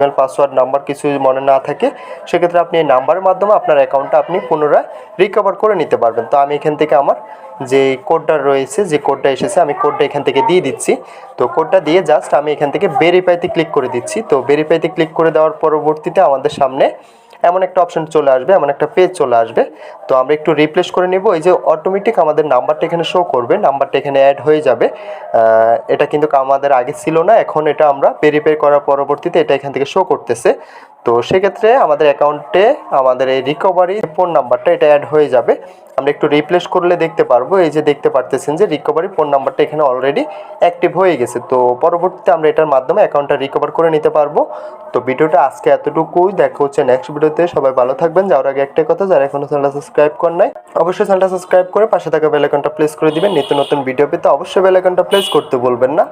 Email password number কিছু মনে না থাকে, সেক্ষেত্রে আপনি এই নাম্বারের মাধ্যমে আপনার অ্যাকাউন্টটা আপনি পুনরায় রিকভার করে নিতে পারবেন। তো আমি এখান থেকে আমার যে কোডটা রয়েছে, যে কোডটা এসেছে, আমি কোডটা এখান থেকে দিয়ে দিচ্ছি। তো কোডটা দিয়ে জাস্ট আমি এখান থেকে ভেরিফাইতে ক্লিক করে দিচ্ছি। তো ভেরিফাইতে ক্লিক করে দেওয়ার পরবর্তীতে আমাদের সামনে এমন একটা অপশন চলে আসবে, এমন একটা পেজ চলে আসবে। তো আমরা একটু রিপ্লেস করে নিব। এই যে অটোমেটিক আমাদের নাম্বারটা এখানে শো করবে, নাম্বারটা এখানে অ্যাড হয়ে যাবে। এটা কিন্তু আমাদের আগে ছিল না, এখন এটা আমরা ভেরিফাই করার পরবর্তীতে এটা এখান থেকে শো করতেছে। তো সেক্ষেত্রে আমাদের অ্যাকাউন্টে আমাদের এই রিকভারি ফোন নাম্বারটা এটা অ্যাড হয়ে যাবে। আমরা একটু রিপ্লেস করলে দেখতে পারবো, এই যে দেখতে পারতেছেন যে রিকভারি ফোন নাম্বারটা এখানে অলরেডি অ্যাক্টিভ হয়ে গেছে। তো পরবর্তীতে আমরা এটার মাধ্যমে অ্যাকাউন্টটা রিকভার করে নিতে পারবো। তো ভিডিওটা আজকে এতটুকুই, দেখা হচ্ছে নেক্সট ভিডিওতে। সবাই ভালো থাকবেন। যাওয়ার আগে একটাই কথা, যারা এখনো চ্যানেলটা সাবস্ক্রাইব করেন নাই অবশ্যই চ্যানেলটা সাবস্ক্রাইব করে পাশে থাকা বেল আইকনটা প্রেস করে দিবেন। নিত্য নতুন ভিডিও পেতে অবশ্যই বেল আইকনটা প্রেস করতে বলবেন না।